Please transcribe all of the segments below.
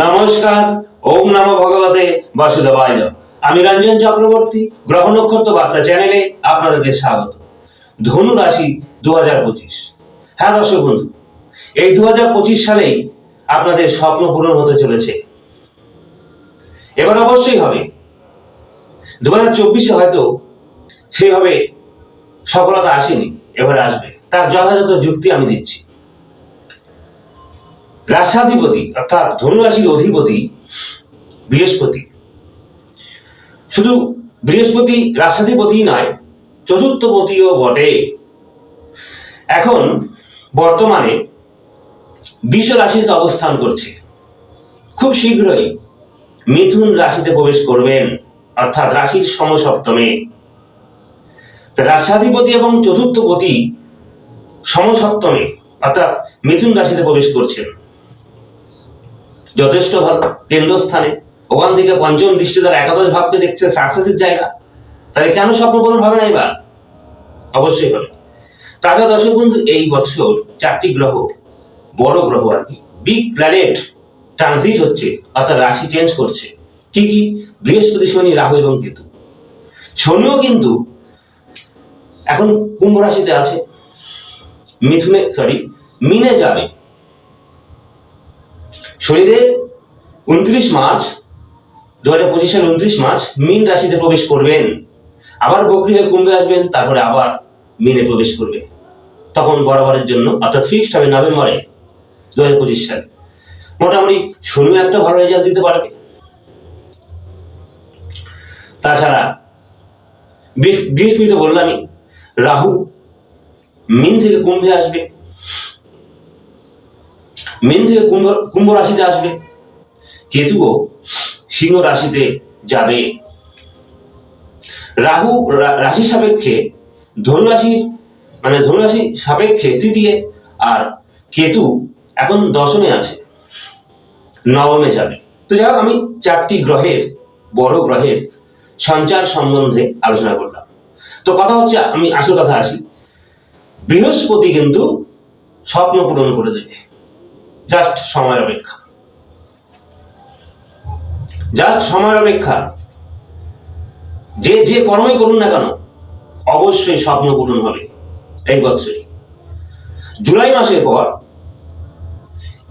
নমস্কার। ওম নমো ভগবতে বাসুদেবায়। আমি রঞ্জন চক্রবর্তী, গ্রহ নক্ষত্র বার্তা চ্যানেলে আপনাদেরকে স্বাগত। ধনু রাশি 2025। হ্যাঁ দর্শক বন্ধু, এই 2025 সালেই আপনাদের স্বপ্ন পূরণ হতে চলেছে। এবার অবশ্যই হবে। 2024-এ হয়তো সেইভাবে সফলতা আসেনি, এবার আসবে। তার যথাযথ যুক্তি আমি দিচ্ছি। রাশাধিপতি অর্থাৎ ধনুরাশির অধিপতি বৃহস্পতি, শুধু বৃহস্পতি রাশাধিপতি নয়, চতুর্থপতিও বটে। এখন বর্তমানে বৃষ রাশিতে অবস্থান করছে। খুব শীঘ্রই মিথুন রাশিতে প্রবেশ করবেন, অর্থাৎ রাশির সমসপ্তমে। রাশাধিপতি এবং চতুর্থপতি সমসপ্তমে অর্থাৎ মিথুন রাশিতে প্রবেশ করছেন। যথেষ্ট ভালো কেন্দ্রস্থানে, ওখান থেকে পঞ্চম দৃষ্টি দ্বারা একাদশ ভাবকে দেখছে, সাকসেসের জায়গা। তাহলে কেন স্বপ্ন পূরণ হবে না? এবার অবশ্যই হবে। তাজা দর্শক বন্ধু, এই বছর 4টি গ্রহ, বড় গ্রহ আর কি, বিগ প্ল্যানেট ট্রানজিট হচ্ছে, অর্থাৎ রাশি চেঞ্জ করছে। কি কি? বৃহস্পতি, শনি, রাহু এবং কেতু। শনিও কিন্তু এখন কুম্ভ রাশিতে আছে, মিনে যাবে। শনিদেব 29 মার্চ 2025 সালের 29 মার্চ মীন রাশিতে প্রবেশ করবেন, আবার বকরি হয়ে কুম্ভে আসবেন, তারপরে আবার মীনে প্রবেশ করবে। তখন বরাবরের জন্য, অর্থাৎ ফিক্সড হবে নভেম্বরে 2025 সালে। মোটামুটি শনিও একটা ভালো রেজাল্ট দিতে পারবে। তাছাড়া বৃহস্পতি তো বললামই, রাহু মীন থেকে কুম্ভে আসবে, মীন থেকে কুম্ভ রাশিতে আসবে। কেতুও সিংহ রাশিতে যাবে। রাহু রাশি সাপেক্ষে ধনুরাশি সাপেক্ষে তৃতীয়, আর কেতু এখন দশমে আছে, নবমে যাবে। তো যাই হোক, আমি 4টি গ্রহের, বড় গ্রহের সঞ্চার সম্বন্ধে আলোচনা করলাম। তো কথা হচ্ছে, আমি আসল কথা আসি। বৃহস্পতি কিন্তু স্বপ্ন পূরণ করে দেবে, জাস্ট সময়ের অপেক্ষা, জাস্ট সময়ের অপেক্ষা। যে কর্মই করুন না কেন, অবশ্যই স্বপ্ন পূরণ হবে এই বছরই। জুলাই মাসের পর,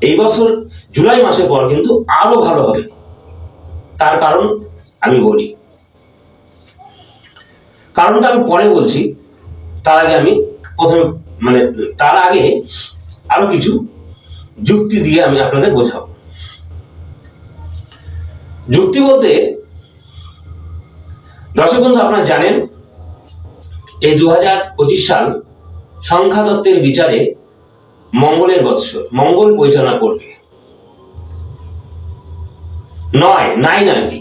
এই বছর জুলাই মাসের পর কিন্তু আরো ভালো হবে। তার কারণ আমি বলি, কারণটা আমি পরে বলছি। তার আগে আরো কিছু যুক্তি দিয়ে আমি আপনাদের বোঝাবো। যুক্তি বলতে, দর্শক বন্ধু, আপনারা জানেন এই 2025 সাল সংখ্যাতত্ত্বের বিচারে মঙ্গলের বৎসর। মঙ্গল পরিচালনা করবে। নয় আর কি,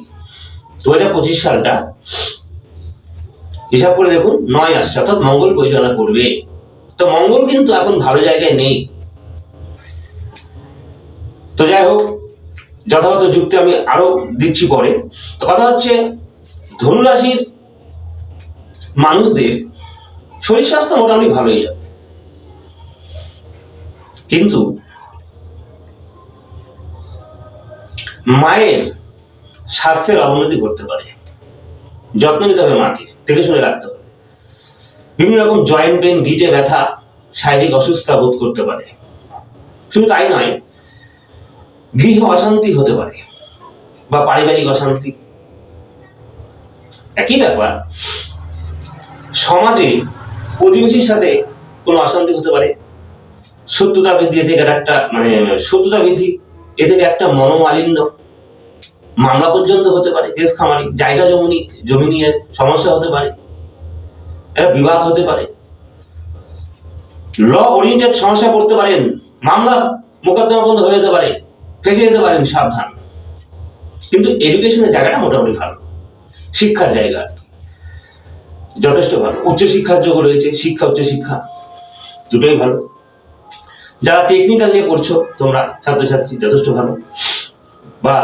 2025 সালটা হিসাব করে দেখুন, 9 আসছে, অর্থাৎ মঙ্গল পরিচালনা করবে। তো মঙ্গল কিন্তু এখন ভালো জায়গায় নেই। তো যাই হোক, যথাযথ যুক্তি আমি আরো দিচ্ছি পরে। তো কথা হচ্ছে, ধনুরাশির মানুষদের শরীর স্বাস্থ্য মোটামুটি ভালোই যাবে, কিন্তু মায়ের স্বাস্থ্যের অবনতি ঘটতে পারে। যত্ন নিতে হবে, মাকে দেখে শুনে রাখতে হবে। বিভিন্ন রকম জয়েন্ট পেন, গিটে ব্যথা, শারীরিক অসুস্থতা বোধ করতে পারে। শুধু তাই নয়, গৃহ অশান্তি হতে পারে বা পারিবারিক অশান্তি, একই ব্যাপার। সমাজে প্রতিবেশীর সাথে কোনো অশান্তি হতে পারে। শত্রুতা বৃদ্ধি, এ থেকে একটা মনোমালিন্য, মামলা পর্যন্ত হতে পারে, কেস খামারি, জায়গা জমি নিয়ে সমস্যা হতে পারে, একটা বিবাদ হতে পারে, ল ওরিয়েন্টেড সমস্যা পড়তে পারেন, মামলা মোকদ্দমা বন্ধ হয়ে যেতে পারে, ফেঁসে যেতে পারেন, সাবধান। কিন্তু এডুকেশনের জায়গাটা মোটামুটি ভালো, শিক্ষার জায়গা যথেষ্ট ভালো। উচ্চশিক্ষার যোগ রয়েছে, উচ্চশিক্ষা দুটোই ভালো। যারা টেকনিক্যাল নিয়ে পড়ছো তোমরা ছাত্রছাত্রী, যথেষ্ট ভালো। বা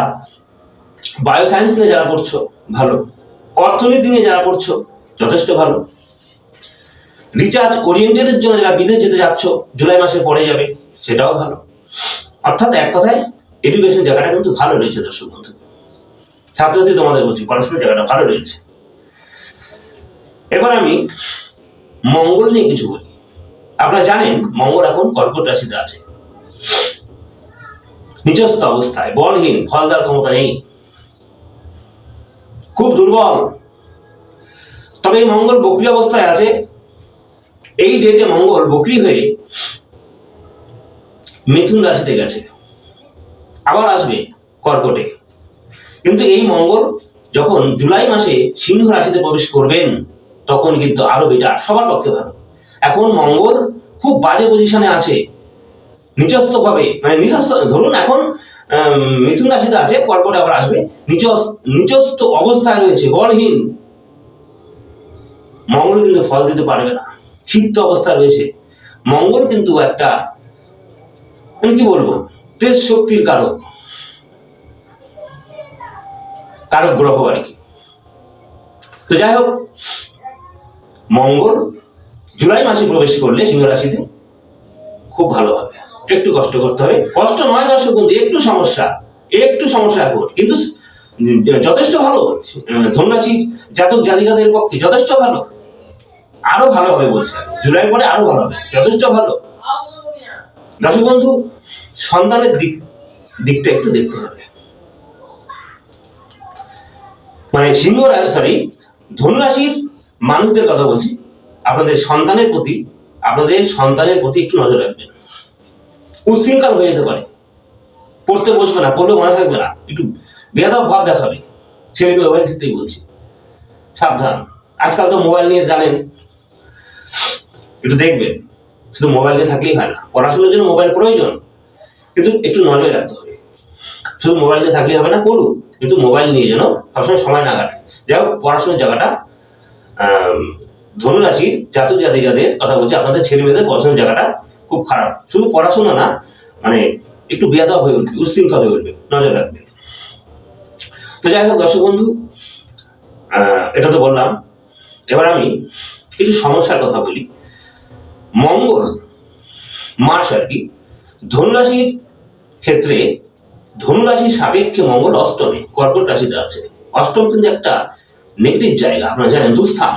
বায়োসায়েন্স নিয়ে যারা পড়ছো, ভালো। অর্থনীতি নিয়ে যারা পড়ছো, যথেষ্ট ভালো। রিসার্চ ওরিয়েন্টেডের জন্য যারা বিদেশ যেতে যাচ্ছ, জুলাই মাসে পরে যাবে, সেটাও ভালো। অর্থাৎ এক কথায় এডুকেশন জায়গাটা কিন্তু ভালো রয়েছে দর্শক বন্ধু। ছাত্রছাত্রী তোমাদের বলছি, পড়াশোনার জায়গাটা ভালো রয়েছে। এবার আমি মঙ্গল নিয়ে কিছু বলি। আপনারা জানেন মঙ্গল এখন কর্কট রাশিতে আছে, নিচস্থ অবস্থায়, বলহীন, ফল দেওয়ার ক্ষমতা নেই, খুব দুর্বল। তবে এই মঙ্গল বক্রী অবস্থায় আছে। এই ডেটে মঙ্গল বক্রী হয়ে মিথুন রাশিতে গেছে, আবার আসবে কর্কটে। কিন্তু এই মঙ্গল যখন জুলাই মাসে সিংহ রাশিতে প্রবেশ করবেন তখন কিন্তু আরো বেটার, সবার পক্ষে ভালো। এখন মঙ্গল খুব বাজে পজিশনে আছে, নিচস্থ ভাবে, মানে নিচস্থ, ধরুন এখন মিথুন রাশিতে আছে, কর্কটে আবার আসবে, নিচস্থ অবস্থায় রয়েছে, বলহীন। মঙ্গল কিন্তু ফল দিতে পারবে না, ক্ষিপ্ত অবস্থায় রয়েছে। মঙ্গল কিন্তু একটা, মানে কি বলবো, তেজ শক্তির কারক গ্রহ আর কি। তো যাই হোক, মঙ্গল জুলাই মাসে প্রবেশ করলে সিংহ রাশিতে খুব ভালো হবে। একটু কষ্ট করতে হবে, কষ্ট নয় দর্শক বন্ধু, একটু সমস্যা এখন, কিন্তু যথেষ্ট ভালো। ধনুরাশি জাতক জাতিকাদের পক্ষে যথেষ্ট ভালো, আরো ভালো হবে বলছে, জুলাই পরে আরো ভালো হবে, যথেষ্ট ভালো। দর্শক বন্ধু, সন্তানের দিকটা একটু দেখতে হবে। মানে ধনুরাশির মানুষদের কথা বলছি, আপনাদের সন্তানের প্রতি একটু নজর রাখবেন। উচ্ছৃঙ্খল হয়ে যেতে পারে, পড়তে বসবে না, পড়লেও মনে থাকবে না, একটু বেয়াদব ভাব দেখাবে। ছেলে মেয়ের ক্ষেত্রেই বলছি, সাবধান। আজকাল তো মোবাইল নিয়ে জানেন, একটু দেখবেন। শুধু মোবাইল নিয়ে থাকলেই হয় না, পড়াশোনার জন্য মোবাইল প্রয়োজন, কিন্তু একটু নজর রাখতে হবে। শুধু মোবাইল নিয়ে থাকলেই হবে না, পড়ুক, কিন্তু মোবাইল নিয়ে যেন সবসময় সময় না কাটে। যাই হোক, পড়াশোনার জায়গাটা, ধনুরাশির জাতক জাতিকাদের কথা বলছি, আপনাদের ছেলে মেয়েদের পড়াশোনার জায়গাটা খুব খারাপ। শুধু পড়াশোনা না, মানে একটু বেয়াদব হয়ে উঠবে, উচ্ছৃঙ্খল হয়ে উঠবে, নজর রাখবে। তো যাই হোক দর্শক বন্ধু, এটা তো বললাম। এবার আমি কিছু সমস্যার কথা বলি। মঙ্গল মাস আর কি, ধনুরাশির ক্ষেত্রে, ধনুরাশির সাপেক্ষে মঙ্গল অষ্টমে কর্কট রাশিতে আছে। অষ্টম কিন্তু একটা নেগেটিভ জায়গা, আপনারা জানেন, দুস্থান।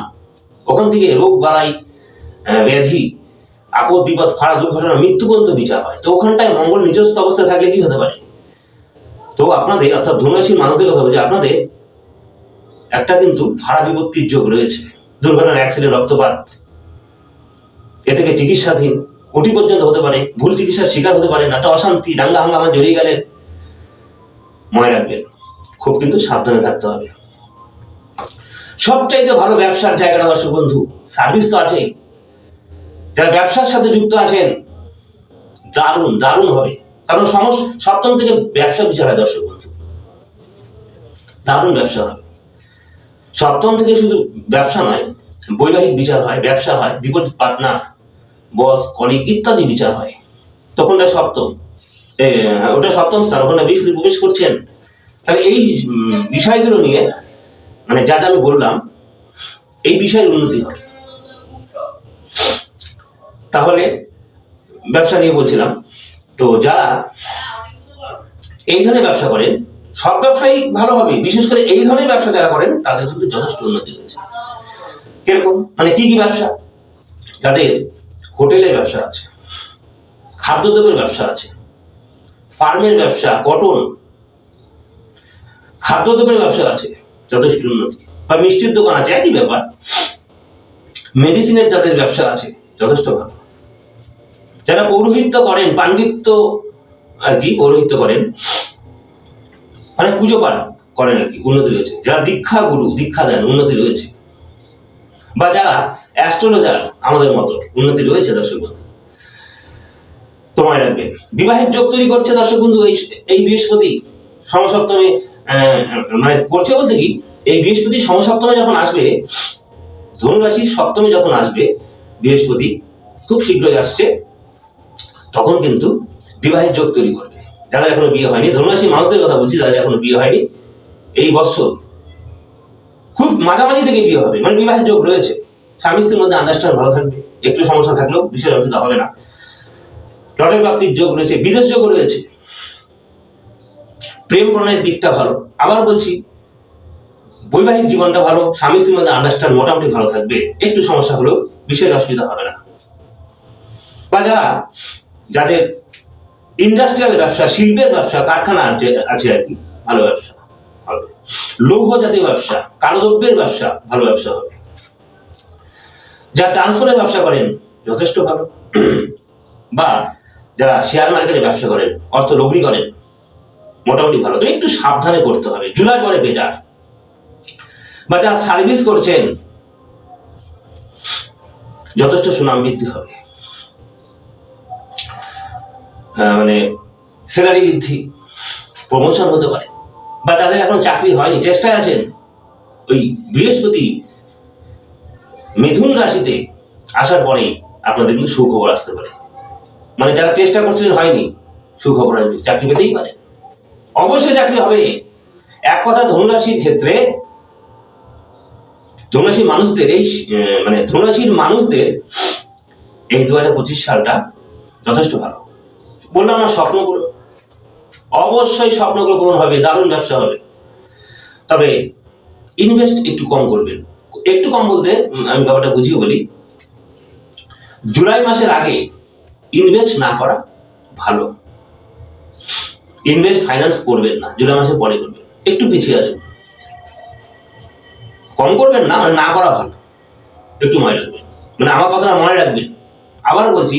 ওখান থেকে রোগ বালাই, ব্যাধি, আপদ বিপদ, খারাপ দুর্ঘটনা, মৃত্যু পর্যন্ত বিচার হয়। তো ওখানটায় মঙ্গল নিজস্ব অবস্থায় থাকলে কি হতে পারে? তো আপনাদের, অর্থাৎ ধনুরাশির মানুষদের কথা বলছি, আপনাদের একটা কিন্তু ভাড়া বিপত্তির যোগ রয়েছে, দুর্ঘটনা, অ্যাক্সিডেন্ট, রক্তপাত, এ থেকে চিকিৎসাধীন, ওটি পর্যন্ত হতে পারে, ভুল চিকিৎসার শিকার হতে পারে, একটা অশান্তি, দাঙ্গা হাঙ্গামা জড়িয়ে গেলেন। মনে রাখবেন, খুব কিন্তু সাবধানে থাকতে হবে। সবচাইতে ভালো ব্যবসার জায়গাটা দর্শক বন্ধু, সার্ভিস তো আছে। যারা ব্যবসার সাথে যুক্ত আছেন, দারুণ দারুণ হবে, কারণ সপ্তম থেকে ব্যবসা বিচার হয় দর্শক বন্ধু, দারুণ ব্যবসা হবে। সপ্তম থেকে শুধু ব্যবসা নয়, বৈবাহিক বিচার হয়, ব্যবসা হয়, বিপরীত পার্টনার, বস, কলিগ ইত্যাদি বিচার হয়। তখনটা সপ্তম, ওটা সপ্তম স্থান, ওখানে বৃহস্পতি প্রবেশ করছেন। তাহলে এই বিষয়গুলো নিয়ে, মানে যা যা আমি বললাম, এই বিষয়ের উন্নতি হবে। তাহলে ব্যবসা নিয়ে বলছিলাম, তো যারা এই ধরনের ব্যবসা করেন, সব ব্যবসায়ী ভালো হবে, বিশেষ করে এই ধরনের ব্যবসা যারা করেন তাদের কিন্তু যথেষ্ট উন্নতি হয়েছে। কিরকম, মানে কি কি ব্যবসা? যাদের হোটেলের ব্যবসা আছে, খাদ্যদ্রব্যের ব্যবসা আছে, ফার্মের ব্যবসা, কটন, খাদ্যদ্রব্যের ব্যবসা আছে, যথেষ্ট উন্নতি। বা মিষ্টির দোকান আছে, একই ব্যাপার। মেডিসিনের যাদের ব্যবসা আছে, যথেষ্ট ভালো। যারা পৌরোহিত্য করেন, পাণ্ডিত্য আর কি, পৌরোহিত্য করেন, মানে পুজো পাঠ করেন আর কি, উন্নতি রয়েছে। যারা দীক্ষা গুরু, দীক্ষা দেন, উন্নতি রয়েছে। বা যারা অ্যাস্ট্রোলজার, আমাদের মতো, উন্নতি রয়েছে দর্শক বন্ধু। তোমায় রাখবেন, বিবাহের যোগ তৈরি করছে দর্শক বন্ধু এই বৃহস্পতি সমসপ্তমে, মানে করছে বলতে কি, এই বৃহস্পতি সমসপ্তমে যখন আসবে, ধনুরাশির সপ্তমে যখন আসবে বৃহস্পতি, খুব শীঘ্রই আসছে, তখন কিন্তু বিবাহের যোগ তৈরি করবে। যাদের এখনো বিয়ে হয়নি, ধনুরাশির মানুষদের কথা বলছি, যাদের এখনো বিয়ে হয়নি, এই বছর খুব মাঝামাঝি থেকে বিয়ে হবে, মানে বিবাহের যোগ রয়েছে। স্বামী স্ত্রীর মধ্যে আন্ডারস্ট্যান্ড ভালো থাকবে, একটু সমস্যা থাকলেও বিশেষ অসুবিধা হবে না। লটারি প্রাপ্তির যোগ রয়েছে, বিদেশ যোগ রয়েছে। প্রেম প্রণয়ের দিকটা ভালো। আবার বলছি, বৈবাহিক জীবনটা ভালো, স্বামী স্ত্রীর মধ্যে আন্ডারস্ট্যান্ড মোটামুটি ভালো থাকবে, একটু সমস্যা হলেও বিশেষ অসুবিধা হবে না। বা যাদের ইন্ডাস্ট্রিয়াল ব্যবসা, শিল্পের ব্যবসা, কারখানা আছে আর কি, ভালো ব্যবসা হবে। লৌহ জাতীয় ব্যবসা, কালোদ্রব্যের ব্যবসা, ভালো ব্যবসা হবে। যারা ট্রান্সপোর্টের ব্যবসা করেন যথেষ্ট ভালো। বা যারা শেয়ার মার্কেটে ব্যবসা করেন, অর্থ লগ্নি করেন, মোটামুটি ভালো। তো একটু সাবধানে করতে হবে, জুলাই পরে বেটার। বা যারা সার্ভিস করছেন যথেষ্ট সুনাম বৃদ্ধি হবে, মানে স্যালারি বৃদ্ধি, প্রমোশন হতে পারে। বা যাদের এখন চাকরি হয়নি, চেষ্টায় আছেন, ওই বৃহস্পতি মিথুন রাশিতে আসার পরেই আপনাদের কিন্তু সুখবর আসতে পারে। মানে যারা চেষ্টা করছেন হয়নি, সুখবর আসবে, চাকরি পেতেই পারে, অবশ্যই চাকরি হবে। এক কথা, ধনুরাশির ক্ষেত্রে ধনুরাশির মানুষদের ধনুরাশির মানুষদের এই 2025 সালটা যথেষ্ট ভালো। বললাম না, স্বপ্নগুলো অবশ্যই স্বপ্নগুলো পূরণ হবে, দারুণ ব্যবসা হবে। তবে ইনভেস্ট একটু কম করবেন। একটু কম বলতে আমি ব্যাপারটা বুঝিয়ে বলি, জুলাই মাসের আগে ইনভেস্ট না করা ভালো। ইনভেস্ট ফাইন্যান্স করবেন না, জুলাই মাসের পরে করবেন। একটু পিছিয়ে আসুন, কম করবেন না, মানে না করা ভালো। একটু মনে রাখবেন, মানে আমার কথাটা মনে রাখবেন। আবার বলছি,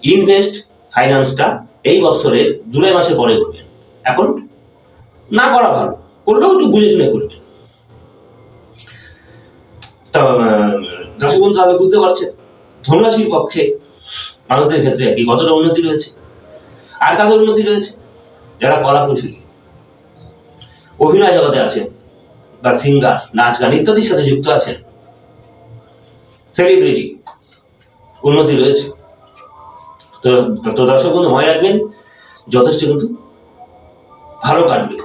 ইনভেস্ট ফাইন্যান্সটা এই বছরের জুলাই মাসের পরে করবেন, এখন না করা ভালো। করলেও একটু বুঝে শুনে করবেন। দর্শক বন্ধু, তাহলে বুঝতে পারছেন ধনুরাশির পক্ষে মানুষদের ক্ষেত্রে কি কতটা উন্নতি রয়েছে। আর কাদের উন্নতি রয়েছে? যারা কলা কৌশলী, অভিনয় জগতে আছেন, বা সিঙ্গার, নাচ গান ইত্যাদির সাথে যুক্ত আছেন, সেলিব্রিটি, উন্নতি রয়েছে। তো দর্শক বন্ধু, মনে রাখবেন, যথেষ্ট কিন্তু ভালো কাটবে।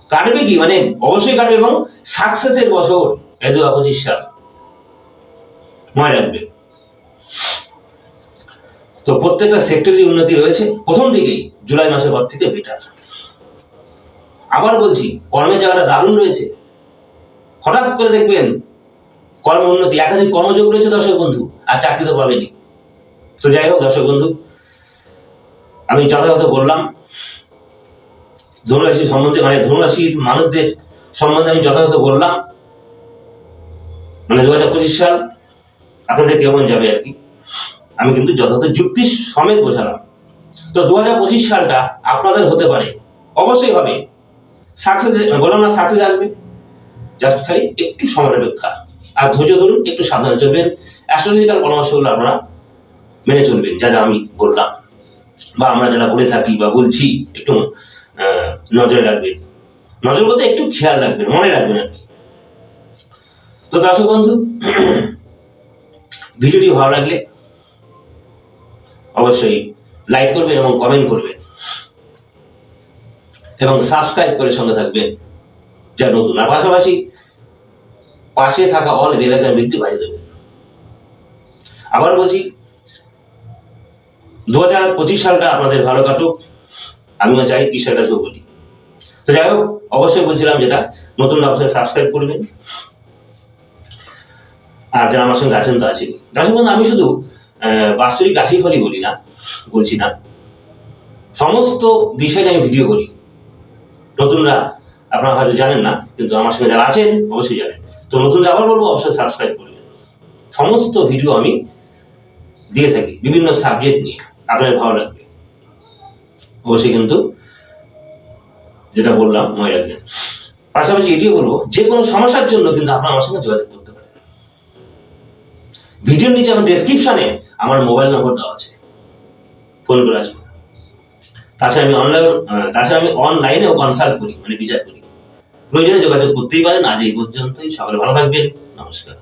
কাটবে কি মানে অবশ্যই কাটবে, এবং সাকসেসের বছর 2025 সাল, মনে রাখবে। তো প্রত্যেকটা সেক্টরের উন্নতি রয়েছে প্রথম থেকেই, জুলাই মাসের পর থেকে বেটার। আবার বলছি, কর্মের জায়গাটা দারুণ রয়েছে। হঠাৎ করে দেখবেন কর্ম উন্নতি, একাধিক কর্মযোগ রয়েছে দর্শক বন্ধু, আর চাকরি তো পাবেনি। তো যাই হোক দর্শক বন্ধু, আমি যথাযথ বললাম ধনুরাশি সম্বন্ধে, মানে ধনুরাশির মানুষদের সম্বন্ধে আমি যথাযথ বললাম। মানে 2025 সাল আপনাদের কেমন যাবে আর কি, আমি কিন্তু যথাযথ যুক্তি সমেত বোঝালাম। তো 2025 সালটা আপনাদের হতে পারে, অবশ্যই হবে। সাকসেস বললাম না, সাকসেস আসবে, জাস্ট খালি একটু সময় অপেক্ষা। আর ধৈর্য ধরুন, একটু সাবধানে চলবেন। অ্যাস্ট্রোলজিক্যাল পরামর্শগুলো আপনারা মেনে চলবেন, যা যা আমি বললাম বা আমরা যারা বলে থাকি বা বলছি, একটু নজরে রাখবেন। নজর বলতে একটু খেয়াল রাখবেন, মনে রাখবেন আর কি। তো দর্শক বন্ধু, ভিডিওটি ভালো লাগলে অবশ্যই লাইক করবেন এবং কমেন্ট করবেন, এবং সাবস্ক্রাইব করে সঙ্গে থাকবেন যা নতুন। আর পাশাপাশি পাশে থাকা অল বেল আইকন বিলটি বাজিয়ে দেবেন। আবার বলছি, 2025 সালটা আপনাদের ভালো কাটুক, আমিও চাই, ঈশ্বরের কাছেও বলি। তো যাই হোক, অবশ্যই বলছিলাম যেটা নতুন, অবশ্যই সাবস্ক্রাইব করবেন। আর যারা আমার সঙ্গে আছেন তো আছেন। দর্শক বন্ধু, আমি শুধু বাস্তবিক রাশিফলই বলছি না, সমস্ত বিষয় নিয়ে ভিডিও করি। নতুনরা আপনারা হয়তো জানেন না, কিন্তু আমার সঙ্গে যারা আছেন অবশ্যই জানেন। তো নতুনরা আবার বলবো, অবশ্যই সাবস্ক্রাইব করবেন। সমস্ত ভিডিও আমি দিয়ে থাকি বিভিন্ন সাবজেক্ট নিয়ে, আপনাদের ভালো লাগবে। অবশ্যই কিন্তু যেটা বললাম মনে রাখবেন। পাশাপাশি এটিও বলবো, যে কোনো সমস্যার জন্য কিন্তু আপনারা আমার সঙ্গে যোগাযোগ করতে পারেন। ভিডিওর নিচে আমার ডেসক্রিপশনে আমার মোবাইল নম্বর দেওয়া আছে, ফোন করে আসবেন। তাছাড়া আমি অনলাইনেও কনসাল্ট করি, মানে বিচার করি। প্রয়োজনে যোগাযোগ করতেই পারেন। আজ এই পর্যন্তই, সকলে ভালো থাকবেন, নমস্কার।